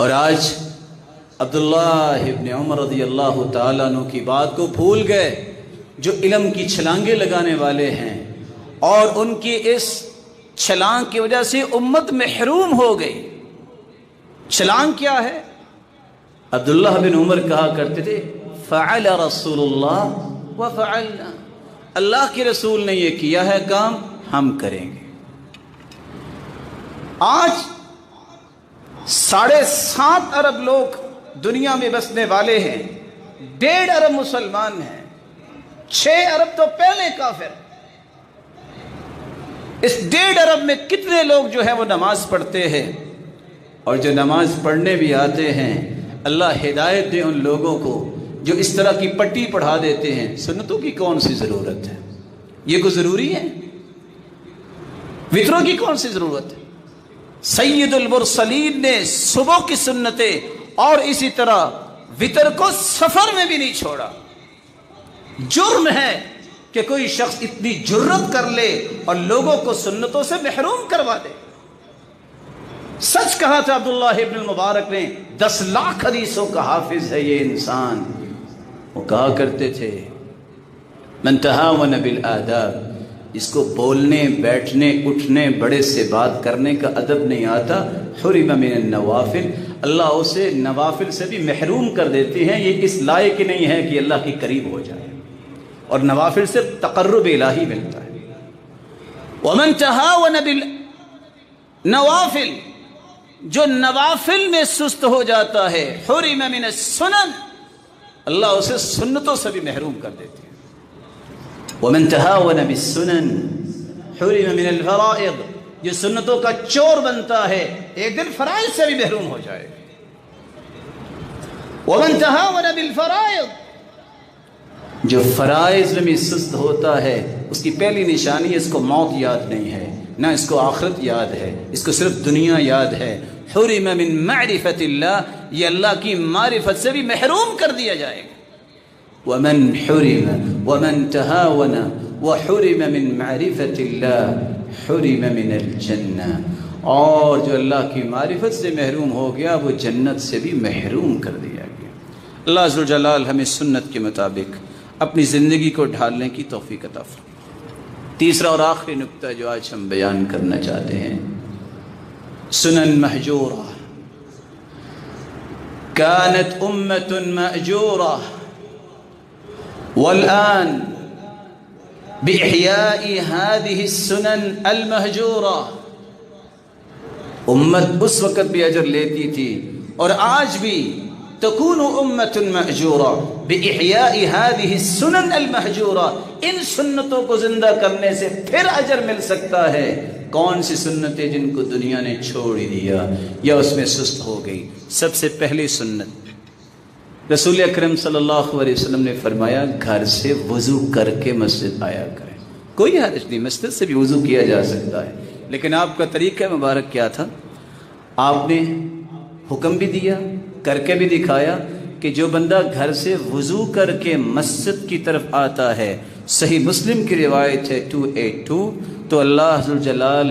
اور آج عبداللہ ابن عمر رضی اللہ تعالیٰ عنہ کی بات کو بھول گئے، جو علم کی چھلانگیں لگانے والے ہیں، اور ان کی اس چھلانگ کی وجہ سے امت محروم ہو گئی۔ چھلانگ کیا ہے؟ عبداللہ بن عمر کہا کرتے تھے فعل رسول اللہ وفعلنا، اللہ کے رسول نے یہ کیا ہے کام، ہم کریں گے۔ آج 7.5 ارب لوگ دنیا میں بسنے والے ہیں، 1.5 ارب مسلمان ہیں، 6 ارب تو پہلے کافر۔ اس 1.5 ارب میں کتنے لوگ جو ہے وہ نماز پڑھتے ہیں؟ اور جو نماز پڑھنے بھی آتے ہیں، اللہ ہدایت دے ان لوگوں کو جو اس طرح کی پٹی پڑھا دیتے ہیں۔ سنتوں کی کون سی ضرورت ہے؟ یہ کوئی ضروری ہے؟ وطروں کی کون سی ضرورت ہے؟ سید المرسلین نے صبح کی سنتیں اور اسی طرح وطر کو سفر میں بھی نہیں چھوڑا۔ جرم ہے کہ کوئی شخص اتنی جرت کر لے اور لوگوں کو سنتوں سے محروم کروا دے۔ سچ کہا تھا عبداللہ ابن المبارک نے، 10 لاکھ حدیثوں کا حافظ ہے یہ انسان۔ وہ کہا کرتے تھے من تہاون بالآداب، جس کو بولنے، بیٹھنے، اٹھنے، بڑے سے بات کرنے کا ادب نہیں آتا، حرم من النوافل، اللہ اسے نوافل سے بھی محروم کر دیتے ہیں۔ یہ اس لائق ہی نہیں ہے کہ اللہ کے قریب ہو جائے، اور نوافل سے تقرب الہی ملتا ہے۔ ومن تہاون بالنوافل، جو نوافل میں سست ہو جاتا ہے، حرم من السنن، اللہ اسے سنتوں سے بھی محروم کر دیتے ہیں۔ ومن تہاون بالسنن حرم من الفرائض، جو سنتوں کا چور بنتا ہے ایک دن فرائض سے بھی محروم ہو جائے گا۔ ومن تہاون بالفرائض، جو فرائض میں سست ہوتا ہے، اس کی پہلی نشانی اس کو موت یاد نہیں ہے، نہ اس کو آخرت یاد ہے، اس کو صرف دنیا یاد ہے۔ حرم من معرفت اللہ، یہ اللہ کی معرفت سے بھی محروم کر دیا جائے گا۔ ومن حرم ومن تہاون وحرم من معرفت اللہ حرم من الجنہ، اور جو اللہ کی معرفت سے محروم ہو گیا وہ جنت سے بھی محروم کر دیا گیا۔ اللہ عز و جلال ہمیں سنت کے مطابق اپنی زندگی کو ڈھالنے کی توفیق عطا فرمائے۔ تیسرا اور آخری نکتہ جو آج ہم بیان کرنا چاہتے ہیں، سنن محجورہ، كانت أمة مأجورة والآن بإحياء هذه السنن المهجورة، امت اس وقت بھی اجر لیتی تھی اور آج بھی تكون أمة مأجورة بإحياء هذه السنن المهجورة، ان سنتوں کو زندہ کرنے سے پھر اجر مل سکتا ہے۔ کون سی سنتیں جن کو دنیا نے چھوڑ ہی دیا یا اس میں سست ہو گئی؟ سب سے پہلی سنت، رسول اکرم صلی اللہ علیہ وسلم نے فرمایا گھر سے وضو کر کے مسجد آیا کریں۔ کوئی حرج نہیں، مسجد سے بھی وضو کیا جا سکتا ہے، لیکن آپ کا طریقہ مبارک کیا تھا؟ آپ نے حکم بھی دیا، کر کے بھی دکھایا کہ جو بندہ گھر سے وضو کر کے مسجد کی طرف آتا ہے، صحیح مسلم کی روایت ہے 282، تو اللہ عز و جلال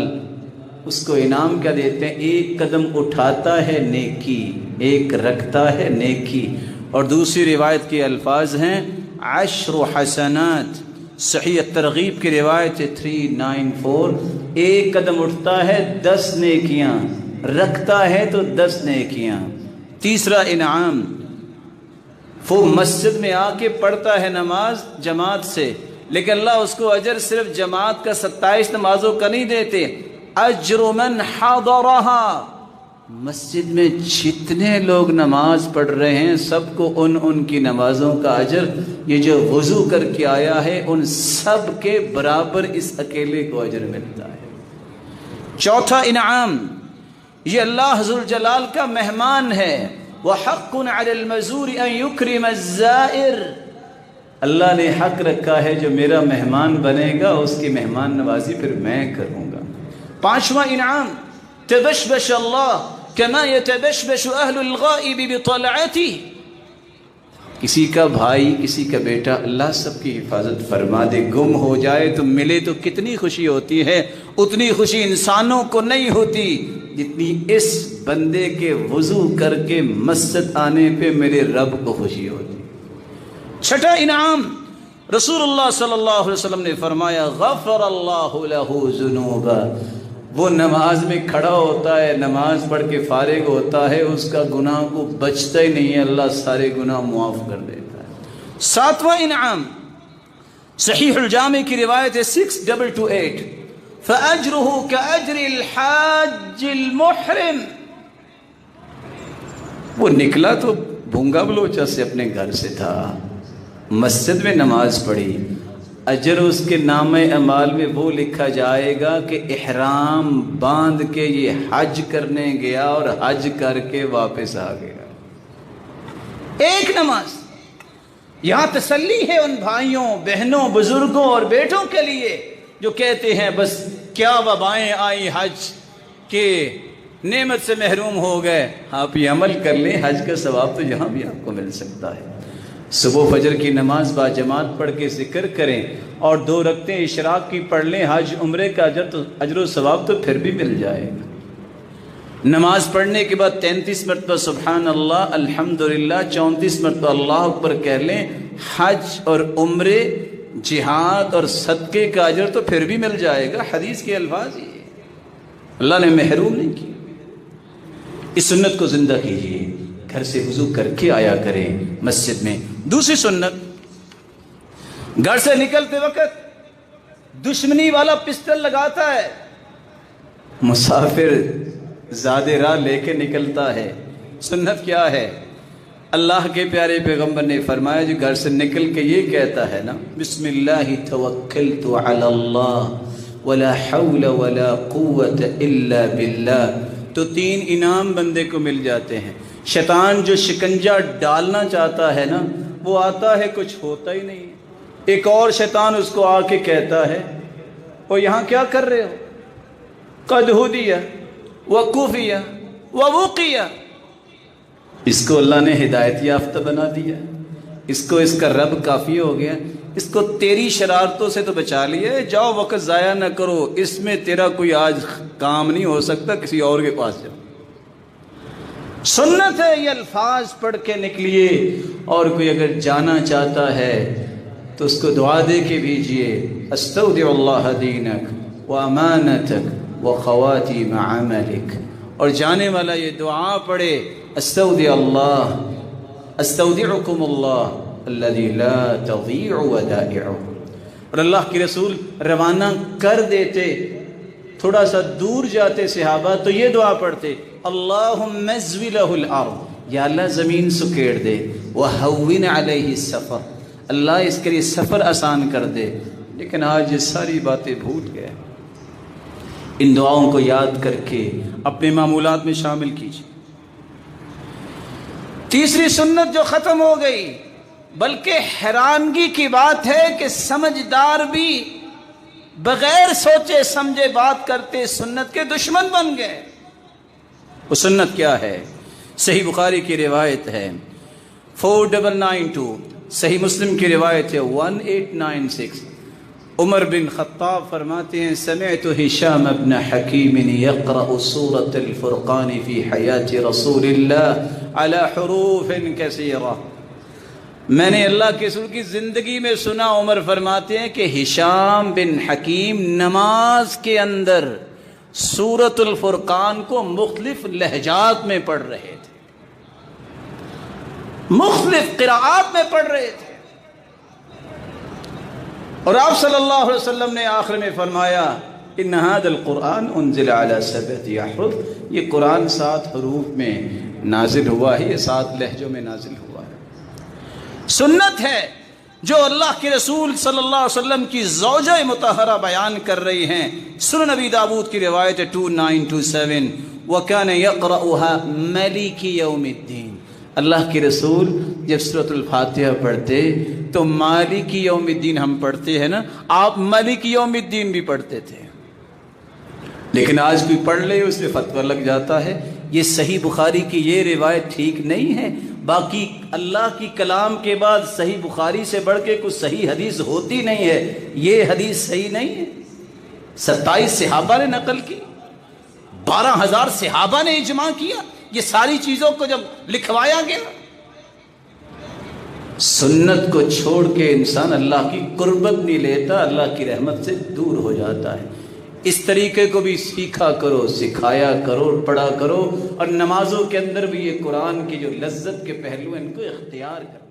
اس کو انعام کیا دیتے ہیں؟ 1 قدم اٹھاتا ہے نیکی، 1 رکھتا ہے نیکی۔ اور دوسری روایت کے الفاظ ہیں 10 حسنات، صحیح ترغیب کی روایت ہے 394، 1 قدم اٹھتا ہے 10 نیکیاں، رکھتا ہے تو 10 نیکیاں۔ تیسرا انعام، وہ مسجد میں آ کے پڑھتا ہے نماز جماعت سے، لیکن اللہ اس کو اجر صرف جماعت کا 27 نمازوں کا نہیں دیتے، اجر من حضرہا، مسجد میں جتنے لوگ نماز پڑھ رہے ہیں سب کو ان کی نمازوں کا اجر، یہ جو وضو کر کے آیا ہے ان سب کے برابر اس اکیلے کو اجر ملتا ہے۔ چوتھا انعام، یہ اللہ ذو الجلال کا مہمان ہے، وَحَقٌّ عَلَى الْمَزُورِ أَن يُكْرِمَ الزَّائِرِ، اللہ نے حق رکھا ہے جو میرا مہمان بنے گا اس کی مہمان نوازی پھر میں کروں گا۔ پانچواں انعام، تبشبش اللہ کما یتبشبش اہل الغائب بطلعتی، کسی کا بھائی، کسی کا بیٹا، اللہ سب کی حفاظت فرما دے، گم ہو جائے تو ملے تو کتنی خوشی ہوتی ہے، اتنی خوشی انسانوں کو نہیں ہوتی جتنی اس بندے کے وضو کر کے مسجد آنے پہ میرے رب کو خوشی ہوتی۔ چھٹا انعام، رسول اللہ صلی اللہ علیہ وسلم نے فرمایا غفر اللہ لہ ذنوبہ، وہ نماز میں کھڑا ہوتا ہے، نماز پڑھ کے فارغ ہوتا ہے، اس کا گناہ کو بچتا ہی نہیں ہے، اللہ سارے گناہ معاف کر دیتا ہے۔ ساتواں انعام، صحیح الجامع کی روایت ہے 6228، فَأَجْرُهُ كَأَجْرِ الْحَاجِّ الْمُحْرِمِ، وہ نکلا تو بھونگا بلوچا سے اپنے گھر سے تھا، مسجد میں نماز پڑھی، اجر اس کے نام اعمال میں وہ لکھا جائے گا کہ احرام باندھ کے یہ حج کرنے گیا اور حج کر کے واپس آ گیا۔ ایک نماز۔ یہاں تسلی ہے ان بھائیوں، بہنوں، بزرگوں اور بیٹوں کے لیے جو کہتے ہیں بس کیا وبائیں آئی حج کے نعمت سے محروم ہو گئے۔ آپ یہ عمل کر لیں، حج کا ثواب تو یہاں بھی آپ کو مل سکتا ہے۔ صبح فجر کی نماز با جماعت پڑھ کے ذکر کریں اور 2 رکعتیں اشراق کی پڑھ لیں، حج عمرے کا اجر و ثواب تو پھر بھی مل جائے گا۔ نماز پڑھنے کے بعد 33 مرتبہ سبحان اللہ الحمدللہ، 34 مرتبہ اللہ اکبر کہہ لیں، حج اور عمرے، جہاد اور صدقے کا اجر تو پھر بھی مل جائے گا۔ حدیث کے الفاظ یہ اللہ نے محروم نہیں کی۔ اس سنت کو زندہ کیجیے، گھر سے وضو کر کے آیا کریں مسجد میں۔ دوسری سنت، گھر سے نکلتے وقت دشمنی والا پسٹل لگاتا ہے، مسافر زیادہ راہ لے کے نکلتا ہے، سنت کیا ہے؟ اللہ کے پیارے پیغمبر نے فرمایا جو گھر سے نکل کے یہ کہتا ہے نا بسم اللہ توکلت علی اللہ ولا حول ولا قوت الا باللہ، تو 3 انعام بندے کو مل جاتے ہیں۔ شیطان جو شکنجہ ڈالنا چاہتا ہے نا وہ آتا ہے، کچھ ہوتا ہی نہیں۔ ایک اور شیطان اس کو آ کے کہتا ہے وہ یہاں کیا کر رہے ہو؟ قد ہدی وقفی ووقی، اس کو اللہ نے ہدایت یافتہ بنا دیا، اس کو اس کا رب کافی ہو گیا، اس کو تیری شرارتوں سے تو بچا لیا ہے، جاؤ وقت ضائع نہ کرو، اس میں تیرا کوئی آج کام نہیں ہو سکتا، کسی اور کے پاس جاؤ۔ سنت ہے یہ الفاظ پڑھ کے نکلیے، اور کوئی اگر جانا چاہتا ہے تو اس کو دعا دے کے بھیجئے، استودع اللہ دینک و امانتک و خواتیم عملک، اور جانے والا یہ دعا پڑھے استودع اللہ استودعکم اللہ الذی لا تضیع ودائعہ، اور اللہ کے رسول روانہ کر دیتے، تھوڑا سا دور جاتے صحابہ تو یہ دعا پڑھتے اللہم ازوی لہ الارض، یا اللہ زمین سکیڑ دے، وہون علیہ السفر، اللہ اس کے لیے سفر آسان کر دے۔ لیکن آج یہ ساری باتیں بھول گئے۔ ان دعاؤں کو یاد کر کے اپنے معمولات میں شامل کیجیے۔ تیسری سنت جو ختم ہو گئی، بلکہ حیرانگی کی بات ہے کہ سمجھدار بھی بغیر سوچے سمجھے بات کرتے سنت کے دشمن بن گئے۔ وہ سنت کیا ہے؟ صحیح بخاری کی روایت ہے 4992، صحیح مسلم کی روایت ہے 1896، عمر بن خطاب فرماتے ہیں سمعت ہشام بن حکیم یقرأ سورة الفرقان فی حیات رسول اللہ علی حروف کثیرہ، میں نے اللہ کے رسول کی زندگی میں سنا، عمر فرماتے ہیں کہ ہشام بن حکیم نماز کے اندر سورۃ الفرقان کو مختلف لہجات میں پڑھ رہے تھے، مختلف قراءات میں پڑھ رہے تھے، اور آپ صلی اللہ علیہ وسلم نے آخر میں فرمایا ان هذا القرآن انزل على 7 احرف، یہ قرآن 7 حروف میں نازل ہوا ہے، یہ 7 لہجوں میں نازل ہوا ہے۔ سنت ہے جو اللہ کے رسول صلی اللہ علیہ وسلم کی زوجہ مطہرہ بیان کر رہی ہیں۔ سنن نبی داود کی روایت 2927، وَكَانَ يَقْرَأُهَا مَلِكِ يَوْمِ الدِّينِ، اللہ کے رسول جب سورۃ الفاتحہ پڑھتے تو مالک یوم الدین ہم پڑھتے ہیں نا، آپ مالک یوم الدین بھی پڑھتے تھے، لیکن آج کوئی پڑھ لے اس میں فتویٰ لگ جاتا ہے۔ یہ صحیح بخاری کی یہ روایت ٹھیک نہیں ہے، باقی اللہ کی کلام کے بعد صحیح بخاری سے بڑھ کے کوئی صحیح حدیث ہوتی نہیں ہے، یہ حدیث صحیح نہیں ہے۔ 27 صحابہ نے نقل کی، 12,000 صحابہ نے اجماع کیا، یہ ساری چیزوں کو جب لکھوایا گیا۔ سنت کو چھوڑ کے انسان اللہ کی قربت نہیں لیتا، اللہ کی رحمت سے دور ہو جاتا ہے۔ اس طریقے کو بھی سیکھا کرو، سکھایا کرو، پڑھا کرو، اور نمازوں کے اندر بھی یہ قرآن کی جو لذت کے پہلو ہیں ان کو اختیار کرو۔